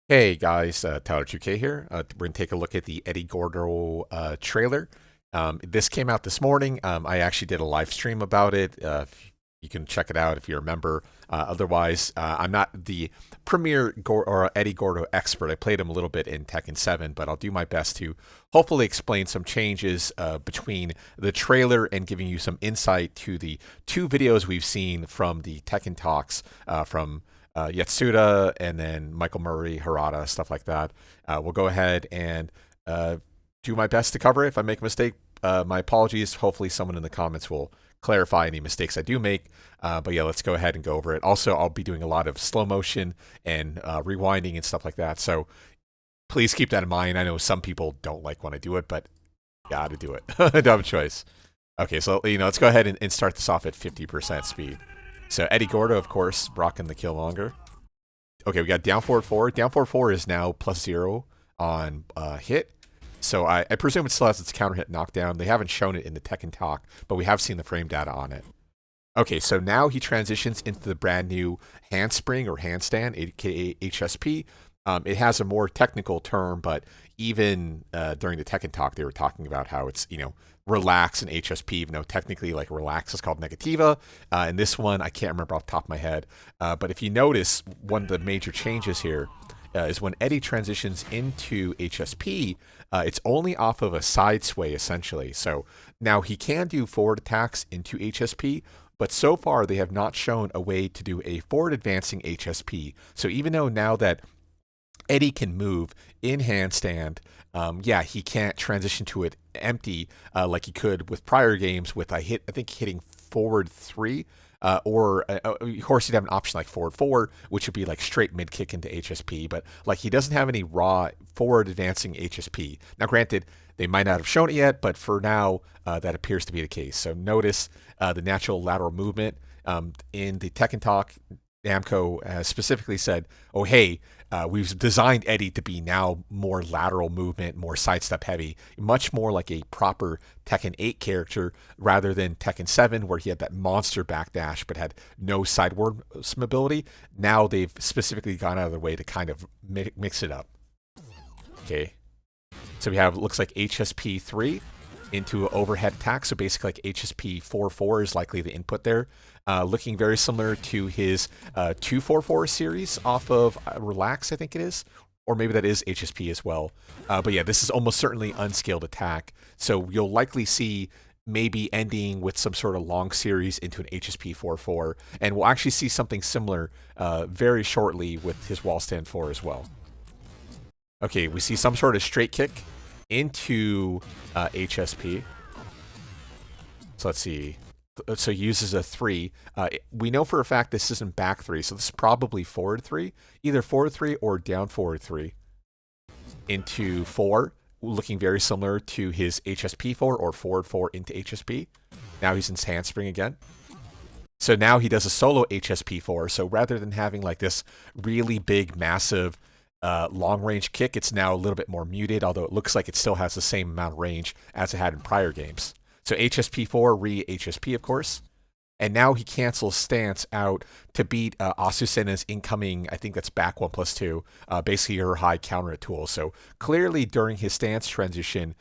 Hey guys, Tyler 2K here. We're gonna take a look at the Eddy Gordo trailer. This came out this morning. I actually did a live stream about it. You can check it out if you're a member. Otherwise, I'm not the premier or Eddy Gordo expert. I played him a little bit in Tekken 7, but I'll do my best to hopefully explain some changes between the trailer and giving you some insight to the two videos we've seen from the Tekken talks from Yatsuda and then Michael Murray, Harada, stuff like that. We'll go ahead and do my best to cover it. If I make a mistake, my apologies. Hopefully, someone in the comments will clarify any mistakes I do make. But yeah, let's go ahead and go over it. Also, I'll be doing a lot of slow motion and rewinding and stuff like that. So please keep that in mind. I know some people don't like when I do it, but gotta do it. I don't have a choice. Okay, so let's go ahead and start this off at 50% speed. So Eddy Gordo, of course, rocking the kill longer. Okay, we got down forward 4. Down forward 4 is now +0 on hit. So I presume it still has its counter hit knockdown. They haven't shown it in the Tekken talk, but we have seen the frame data on it. Okay, so now he transitions into the brand new handspring or handstand, aka HSP. It has a more technical term, but even during the Tekken talk, they were talking about how it's, relax and HSP, even though technically like relax is called negativa. And this one, I can't remember off the top of my head. But if you notice, one of the major changes here is when Eddy transitions into HSP, it's only off of a side sway essentially. So now he can do forward attacks into HSP, but so far they have not shown a way to do a forward advancing HSP. So even though now that Eddy can move in handstand, he can't transition to it empty like he could with prior games with I think hitting forward 3. Or of course he'd have an option like forward 4, which would be like straight mid kick into HSP, but like he doesn't have any raw forward advancing HSP. Now granted, they might not have shown it yet, but for now that appears to be the case. So notice the natural lateral movement in the Tekken talk. Namco has specifically said, "Oh hey, we've designed Eddy to be now more lateral movement, more sidestep heavy, much more like a proper Tekken 8 character rather than Tekken 7 where he had that monster backdash but had no sideward mobility. Now they've specifically gone out of their way to kind of mix it up." Okay, so we have looks like HSP 3 into overhead attack. So basically, like HSP 4-4 is likely the input there. Looking very similar to his 2-4-4 series off of Relax, I think it is. Or maybe that is HSP as well. But yeah, this is almost certainly unscaled attack. So you'll likely see maybe ending with some sort of long series into an HSP 4-4. And we'll actually see something similar very shortly with his wall stand 4 as well. Okay, we see some sort of straight kick into HSP. So let's see. So he uses a 3. We know for a fact this isn't back 3, so this is probably forward 3. Either forward 3 or down forward 3 into 4, looking very similar to his HSP 4 or forward 4 into HSP. Now he's in handspring again. So now he does a solo HSP 4. So rather than having like this really big, massive long range kick, it's now a little bit more muted, although it looks like it still has the same amount of range as it had in prior games. So HSP4, re-HSP, of course. And now he cancels stance out to beat Asusena's incoming, I think that's back 1+2, basically her high counter tool. So clearly during his stance transition,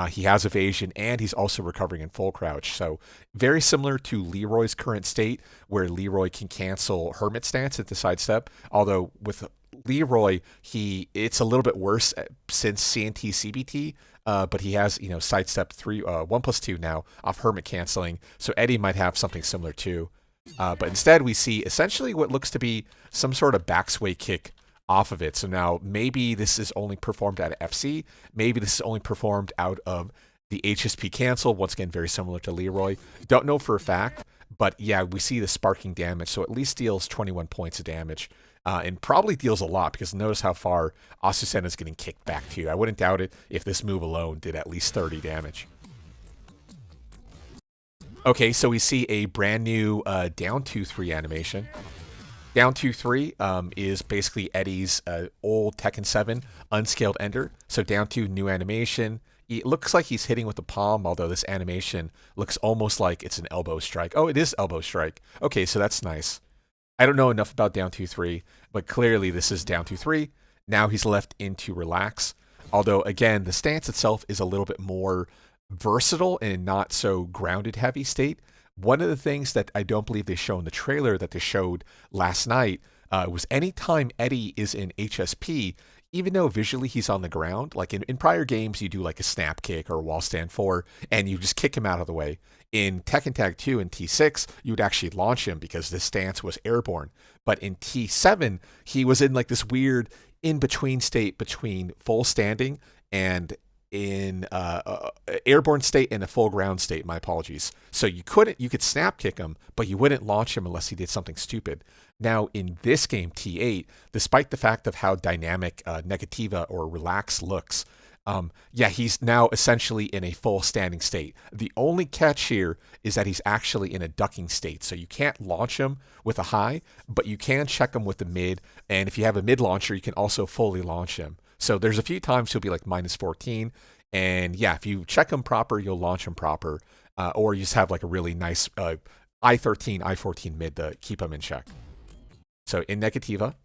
he has evasion and he's also recovering in full crouch. So very similar to Leroy's current state, where Leroy can cancel Hermit stance at the sidestep, although with Leroy, it's a little bit worse since CNT CBT, but he has sidestep 1+2 now off Hermit canceling. So Eddy might have something similar too, but instead we see essentially what looks to be some sort of backsway kick off of it. So now maybe this is only performed out of FC, maybe this is only performed out of the HSP cancel. Once again, very similar to Leroy. Don't know for a fact, but yeah, we see the sparking damage, so at least deals 21 points of damage. And probably deals a lot because notice how far Asusena is getting kicked back to you. I wouldn't doubt it if this move alone did at least 30 damage. Okay, so we see a brand new down 2-3 animation. Down 2-3 is basically Eddy's old Tekken 7 unscaled ender. So down 2, new animation. It looks like he's hitting with the palm, although this animation looks almost like it's an elbow strike. Oh, it is elbow strike. Okay, so that's nice. I don't know enough about down 2-3, but clearly this is down 2-3. Now he's left into relax. Although, again, the stance itself is a little bit more versatile and not so grounded heavy state. One of the things that I don't believe they show in the trailer that they showed last night was anytime Eddy is in HSP, even though visually he's on the ground, like in prior games, you do like a snap kick or a wall stand 4, and you just kick him out of the way. In Tekken Tag 2 and T6, you would actually launch him because the stance was airborne. But in T7, he was in like this weird in-between state between full standing and in airborne state and a full ground state. My apologies. So you could snap kick him, but you wouldn't launch him unless he did something stupid. Now in this game, T8, despite the fact of how dynamic Negativa or Relax looks, he's now essentially in a full standing state. The only catch here is that he's actually in a ducking state. So you can't launch him with a high, but you can check him with the mid. And if you have a mid launcher, you can also fully launch him. So there's a few times he'll be like minus 14. And yeah, if you check him proper, you'll launch him proper. Or you just have like a really nice I13, I14 mid to keep him in check. So in Negativa.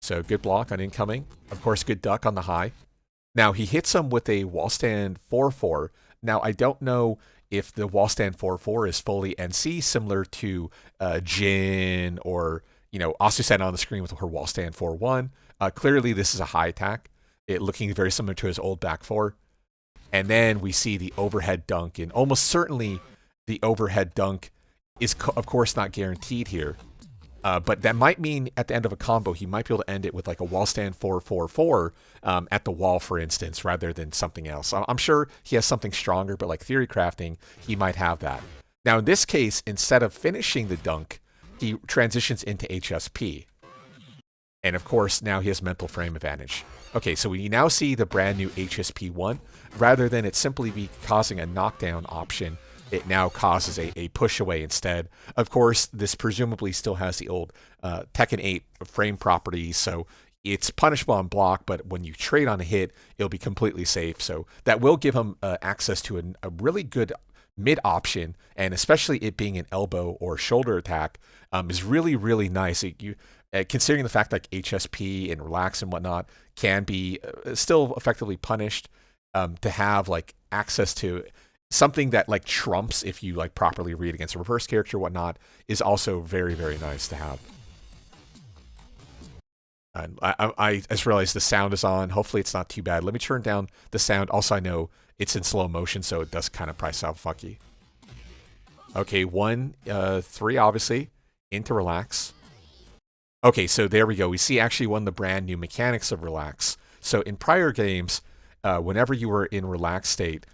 So good block on incoming. Of course, good duck on the high. Now, he hits him with a wall stand 4-4. Now, I don't know if the wall stand 4-4 is fully NC, similar to Jin or, Asusena on the screen with her wall stand 4-1. Clearly, this is a high attack, it looking very similar to his old back 4. And then we see the overhead dunk, and almost certainly the overhead dunk is, of course, not guaranteed here. But that might mean at the end of a combo, he might be able to end it with like a wall stand 4-4-4 at the wall, for instance, rather than something else. I'm sure he has something stronger, but like theory crafting, he might have that. Now, in this case, instead of finishing the dunk, he transitions into HSP. And of course, now he has mental frame advantage. Okay, so we now see the brand new HSP1. Rather than it simply be causing a knockdown option, it now causes a push away instead. Of course, this presumably still has the old Tekken 8 frame properties, so it's punishable on block, but when you trade on a hit, it'll be completely safe. So that will give him access to a really good mid option, and especially it being an elbow or shoulder attack is really, really nice. Considering the fact like HSP and Relax and whatnot can be still effectively punished, to have like access to something that like trumps if you like properly read against a reverse character or whatnot is also very, very nice to have. And I just realized the sound is on. Hopefully it's not too bad. Let me turn down the sound. Also, I know it's in slow motion, so it does kind of probably sound funky. Okay, 1-3 obviously into Relax. Okay, so there we go. We see actually one of the brand new mechanics of Relax. So in prior games, whenever you were in Relax state,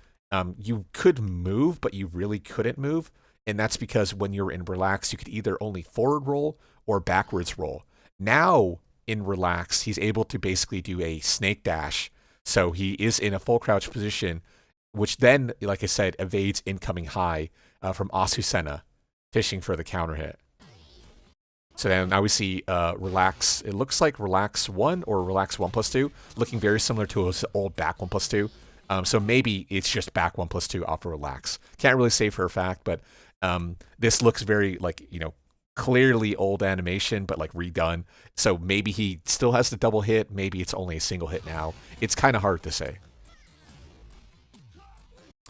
you could move, but you really couldn't move. And that's because when you're in Relax, you could either only forward roll or backwards roll. Now, in Relax, he's able to basically do a snake dash. So he is in a full crouch position, which then, like I said, evades incoming high from Asusena, fishing for the counter hit. So then now we see Relax. It looks like Relax 1 or Relax 1+2, looking very similar to his old back 1+2. So maybe it's just back 1+2 off of Relax. Can't really say for a fact, but this looks very like, clearly old animation, but like redone. So maybe he still has the double hit. Maybe it's only a single hit now. It's kind of hard to say.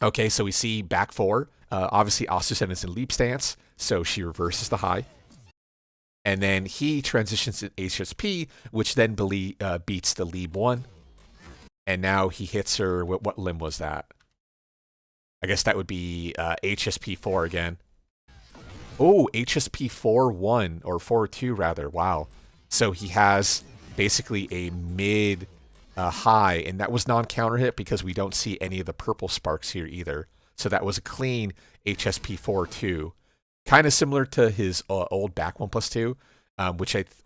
Okay, so we see back 4. Obviously, Asusena is in leap stance, so she reverses the high. And then he transitions to HSP, which then beats the leap 1. And now he hits her. What limb was that? I guess that would be HSP 4 again. Oh, HSP 4-1 or 4-2 rather. Wow. So he has basically a mid high, and that was non-counter hit because we don't see any of the purple sparks here either. So that was a clean HSP 4-2. Kind of similar to his old back 1+2.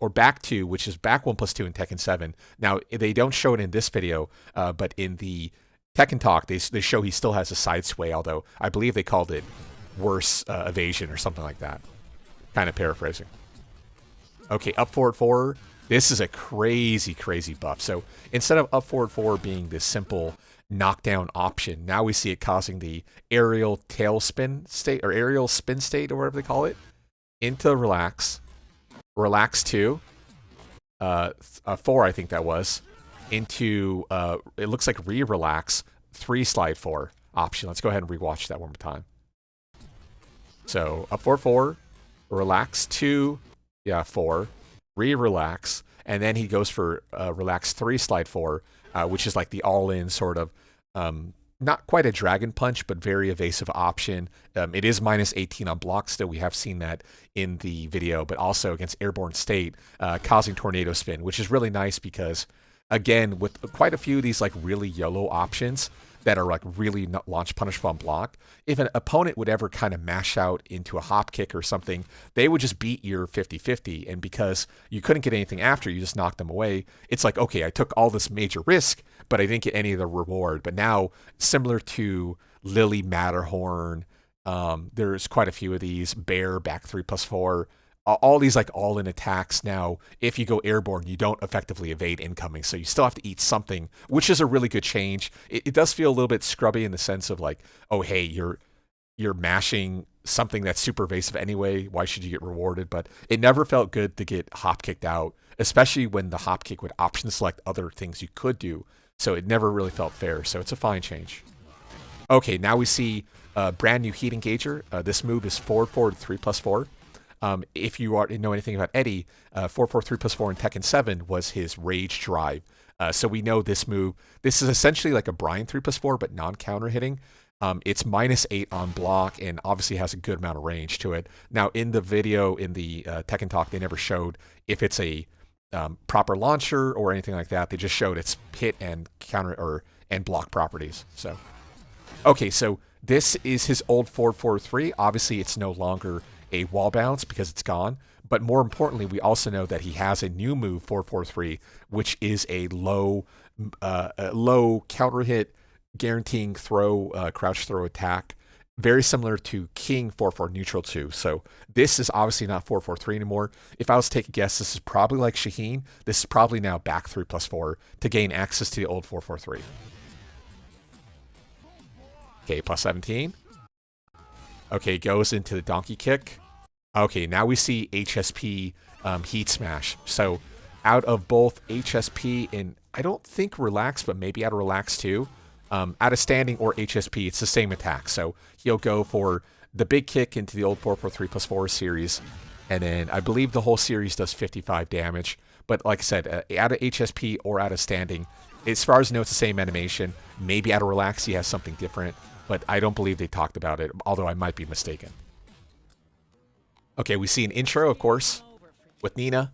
Or back 2, which is back 1+2 in Tekken 7. Now, they don't show it in this video, but in the Tekken Talk, they show he still has a side sway, although I believe they called it worse evasion or something like that. Kind of paraphrasing. Okay, up forward 4. This is a crazy, crazy buff. So instead of up forward 4 being this simple knockdown option, now we see it causing the aerial tailspin state, or aerial spin state, or whatever they call it, into Relax. Relax 2. 4, I think that was, into it looks like relax 3 slide 4 option. Let's go ahead and rewatch that one more time. So up 4, relax 2, yeah, 4, relax, and then he goes for relax 3 slide 4, which is like the all-in sort of not quite a dragon punch, but very evasive option. It is minus 18 on block still. We have seen that in the video, but also against Airborne State, causing tornado spin, which is really nice because, again, with quite a few of these like really YOLO options that are like really not launch punishable on block, if an opponent would ever kind of mash out into a hop kick or something, they would just beat your 50-50. And because you couldn't get anything after, you just knocked them away. It's like, okay, I took all this major risk, but I didn't get any of the reward. But now, similar to Lily Matterhorn, there's quite a few of these. Bear, back 3+4. All these like all-in attacks now, if you go airborne, you don't effectively evade incoming, so you still have to eat something, which is a really good change. It does feel a little bit scrubby in the sense of like, oh hey, you're mashing something that's super evasive anyway, why should you get rewarded? But it never felt good to get hop kicked out, especially when the hop kick would option select other things you could do, so it never really felt fair, so it's a fine change. Okay, now we see a brand new heat engager. This move is 4/4 3+4. If you know anything about Eddy, 4/4 3+4 in Tekken 7 was his Rage Drive. So we know this move. This is essentially like a Brian 3+4, but non-counter hitting. It's minus 8 on block and obviously has a good amount of range to it. Now, in the video, in the Tekken Talk, they never showed if it's a proper launcher or anything like that. They just showed its hit and counter and block properties. So, okay, so this is his old 4/4-3. Obviously, it's no longer a wall bounce because it's gone, but more importantly, we also know that he has a new move 4/4-3, which is a low counter hit, guaranteeing crouch throw attack, very similar to King 4/4 neutral 2. So this is obviously not 4/4-3 anymore. If I was to take a guess, this is probably like Shaheen. This is probably now back 3+4 to gain access to the old 4/4-3. Okay, plus 17. Okay, goes into the donkey kick. Okay, now we see HSP heat smash. So out of both HSP and I don't think relax, but maybe out of relax too. Out of standing or HSP, it's the same attack. So he'll go for the big kick into the old 4/4 3+4 series. And then I believe the whole series does 55 damage. But like I said, out of HSP or out of standing, as far as I know, it's the same animation. Maybe out of relax, he has something different. But I don't believe they talked about it, although I might be mistaken. Okay, we see an intro, of course, with Nina.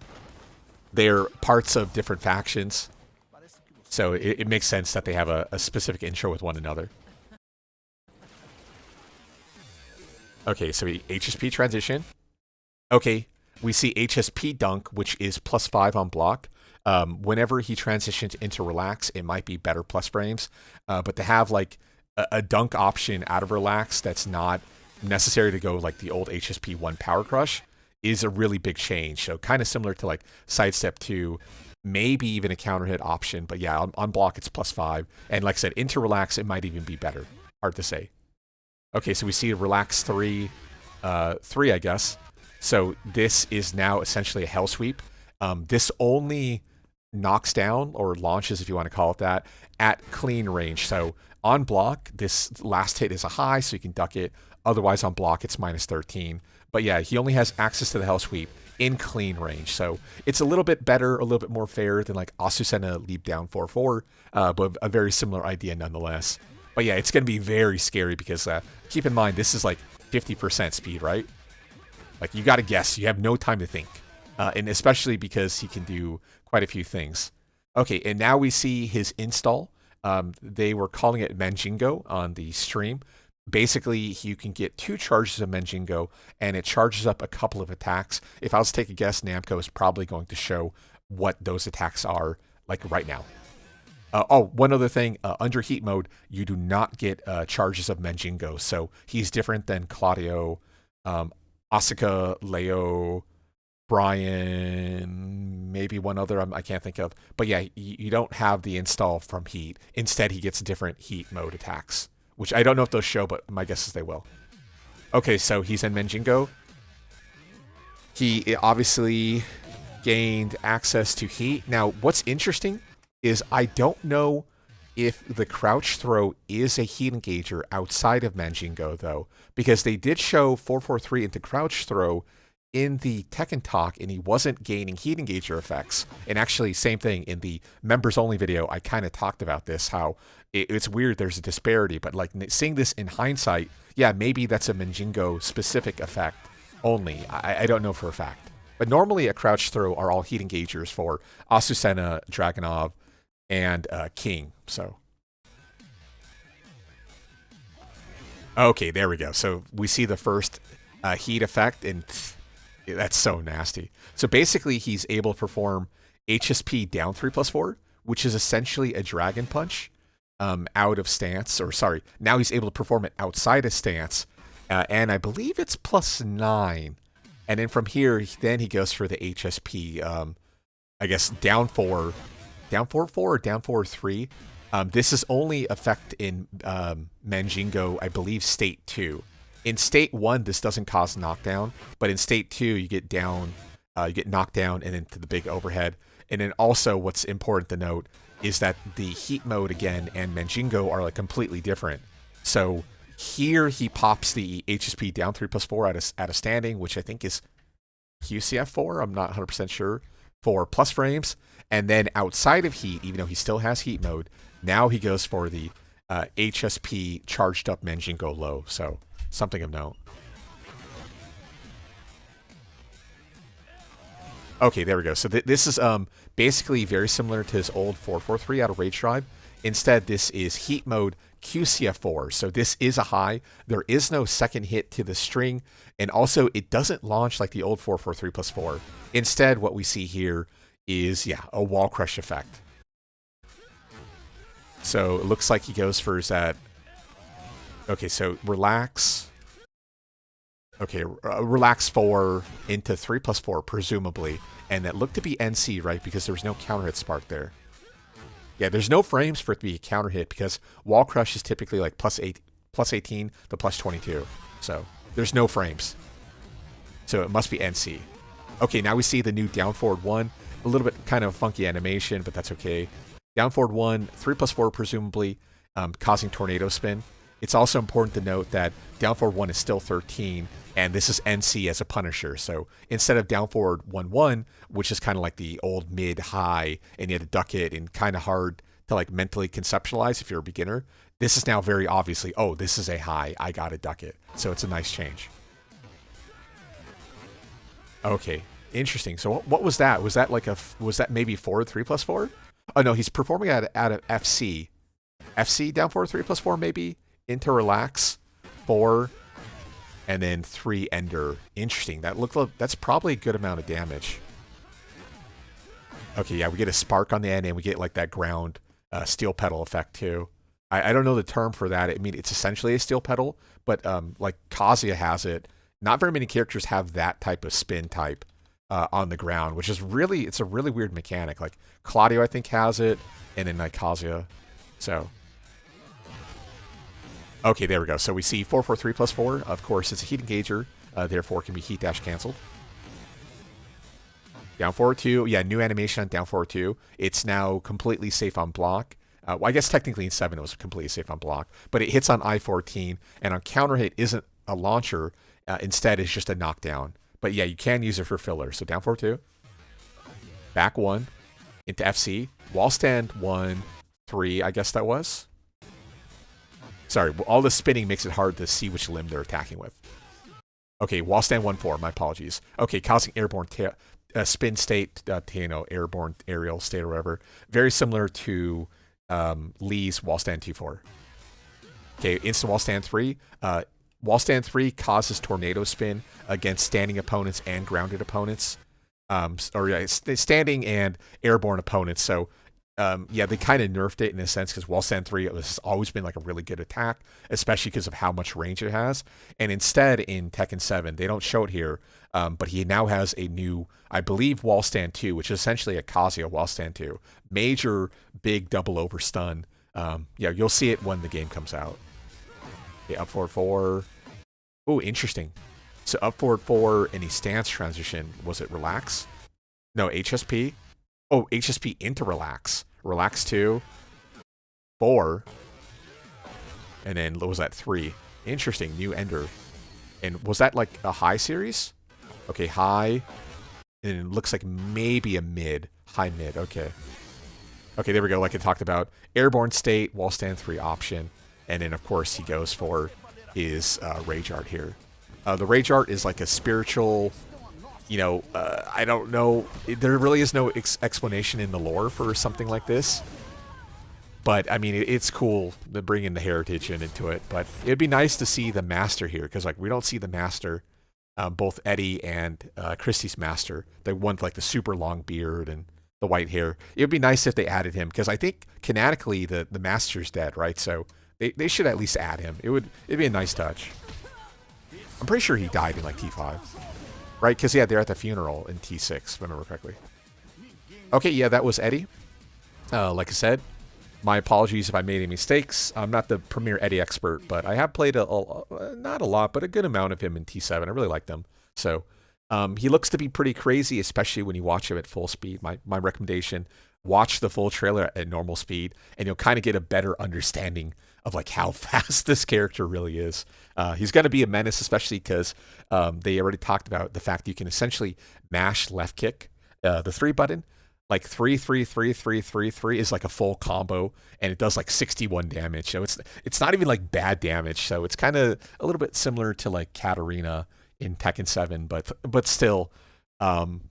They're parts of different factions, so it makes sense that they have a specific intro with one another. Okay, so HSP transition. Okay, we see HSP dunk, which is +5 on block. Whenever he transitions into relax, it might be better plus frames, but to have like a dunk option out of relax that's not necessary to go like the old HSP 1 power crush is a really big change. So kind of similar to like sidestep 2, maybe even a counter hit option. But yeah, on block it's +5. And like I said, into relax, it might even be better. Hard to say. Okay, so we see relax 3, I guess. So this is now essentially a hell sweep. This only knocks down, or launches if you want to call it that, at clean range. So on block, this last hit is a high, so you can duck it. Otherwise, on block, it's -13. But yeah, he only has access to the hell sweep in clean range. So it's a little bit better, a little bit more fair than like Asusena leap down 4/4, but a very similar idea nonetheless. But yeah, it's going to be very scary because keep in mind, this is like 50% speed, right? Like you got to guess. You have no time to think. And especially because he can do quite a few things. Okay, and now we see his install. They were calling it Manjingo on the stream. Basically, you can get 2 charges of Manjingo, and it charges up a couple of attacks. If I was to take a guess, Namco is probably going to show what those attacks are, like right now. One other thing, under heat mode, you do not get charges of Manjingo, so he's different than Claudio, Asuka, Leo, Brian, maybe one other I can't think of. But yeah, you don't have the install from heat. Instead, he gets different heat mode attacks, which I don't know if they'll show, but my guess is they will. Okay, so he's in Manjingo. He obviously, gained access to heat. Now, what's interesting is I don't know if the crouch throw is a heat engager outside of Manjingo, though, because they did show 443 into crouch throw in the Tekken talk, and he wasn't gaining heat engager effects. And actually, same thing in the members only video, I kind of talked about this, how it's weird, there's a disparity, but like seeing this in hindsight, yeah, maybe that's a Manjingo specific effect only. I don't know for a fact. But normally a crouch throw are all heat engagers for Asusena, Dragunov, and King. So, okay, there we go. So we see the first heat effect, and that's so nasty. So basically, he's able to perform HSP down 3+4, which is essentially a dragon punch out of stance. Or sorry, now he's able to perform it outside of stance, and I believe it's +9. And then from here, then he goes for the HSP. I guess down 4 or down 4-3. This is only effect in Manjingo, I believe, state 2. In state 1, this doesn't cause knockdown, but in state 2, you get down, you get knocked down and into the big overhead. And then also, what's important to note is that the heat mode again and Manjingo are like completely different. So here he pops the HSP down 3+4 at a standing, which I think is QCF4. I'm not 100% sure, for plus frames. And then outside of heat, even though he still has heat mode, now he goes for the HSP charged up Manjingo low. So something of note. Okay, there we go. So this is basically very similar to his old 443 out of Rage Drive. Instead, this is heat mode QCF4. So this is a high. There is no second hit to the string. And also, it doesn't launch like the old 443+4. Instead, what we see here is, yeah, a wall crush effect. So it looks like he goes for that. Okay, so relax. Okay, relax 4 into 3+4, presumably. And that looked to be NC, right? Because there was no counter hit spark there. Yeah, there's no frames for it to be a counter hit because wall crush is typically like +18 to +22. So there's no frames. So it must be NC. Okay, now we see the new down forward 1. A little bit kind of funky animation, but that's okay. Down forward 1, 3+4 presumably, causing tornado spin. It's also important to note that down forward 1 is still 13, and this is NC as a punisher. So instead of down forward 1-1, which is kind of like the old mid-high, and you had to duck it and kind of hard to like mentally conceptualize if you're a beginner, this is now very obviously, oh, this is a high, I gotta duck it. So it's a nice change. Okay, interesting. So what was that? Was that like was that maybe forward 3+4? Oh no, he's performing out of FC. FC down forward 3+4 maybe? Into relax 4 and then 3 ender. Interesting. That's probably a good amount of damage. Okay, yeah, we get a spark on the end and we get like that ground steel pedal effect too. I don't know the term for that. I mean, it's essentially a steel pedal, but like Kazuya has it. Not very many characters have that type of spin type on the ground, which is really, it's a really weird mechanic. Like Claudio, I think, has it, and then like Kazuya. So okay, there we go. So we see 443+4. Of course, it's a heat engager, therefore can be heat dash canceled. Down forward 2. Yeah, new animation on down forward 2. It's now completely safe on block. Well, I guess technically in 7 it was completely safe on block, but it hits on I-14, and on counter hit isn't a launcher. Instead, it's just a knockdown. But yeah, you can use it for filler. So down forward 2. Back 1. Into FC. Wall stand 1, 3, I guess that was. Sorry, all the spinning makes it hard to see which limb they're attacking with. Okay, wall stand 1-4, my apologies. Okay, causing airborne spin state, airborne aerial state or whatever. Very similar to Lee's wall stand 2-4. Okay, instant wall stand 3. Wall stand 3 causes tornado spin against standing opponents and grounded opponents. Standing and airborne opponents. So yeah, they kind of nerfed it in a sense because wall stand 3 has always been like a really good attack, especially because of how much range it has. And instead, in Tekken 7, they don't show it here, but he now has a new, I believe, wall stand 2, which is essentially a Kazuya wall stand 2. Major, big double over stun. Yeah, you'll see it when the game comes out. Okay, up forward 4. Oh, interesting. So up forward 4, any stance transition, was it relax? No, HSP. Oh, HSP into relax. Relax 2, 4, and then what was that, 3? Interesting, new ender. And was that like a high series? Okay, high. And it looks like maybe a mid. High mid, okay. Okay, there we go, like I talked about. Airborne state, wall stand 3 option. And then, of course, he goes for his Rage Art here. The Rage Art is like a spiritual, I don't know. There really is no explanation in the lore for something like this. But, I mean, it's cool to bring in the heritage into it. But it'd be nice to see the Master here, because, like, we don't see the Master, both Eddie and Christie's Master. The one with, like, the super long beard and the white hair. It would be nice if they added him, because I think, canonically, the Master's dead, right? So they should at least add him. It'd be a nice touch. I'm pretty sure he died in, like, T5. Right? Because, yeah, they're at the funeral in T6, if I remember correctly. Okay, yeah, that was Eddie. Like I said, my apologies if I made any mistakes. I'm not the premier Eddie expert, but I have played not a lot, but a good amount of him in T7. I really like them. So he looks to be pretty crazy, especially when you watch him at full speed. My recommendation, watch the full trailer at normal speed, and you'll kind of get a better understanding of like how fast this character really is. He's going to be a menace, especially because they already talked about the fact that you can essentially mash left kick, the 3 button, like 3, 3, 3, 3, 3, 3 is like a full combo, and it does like 61 damage. So it's not even like bad damage. So it's kind of a little bit similar to like Katarina in Tekken 7, but still,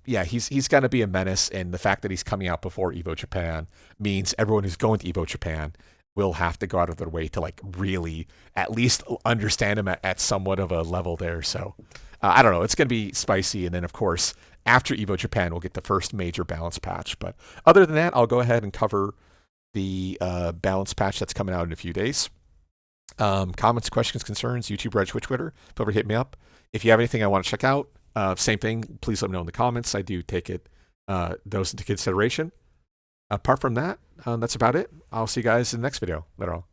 yeah, he's going to be a menace. And the fact that he's coming out before Evo Japan means everyone who's going to Evo Japan will have to go out of their way to like really at least understand him at somewhat of a level there. So I don't know. It's going to be spicy. And then, of course, after Evo Japan, we'll get the first major balance patch. But other than that, I'll go ahead and cover the balance patch that's coming out in a few days. Comments, questions, concerns, YouTube, Red, Twitch, Twitter. Feel free to hit me up. If you have anything I want to check out, same thing, please let me know in the comments. I do take those into consideration. Apart from that, that's about it. I'll see you guys in the next video. Later on.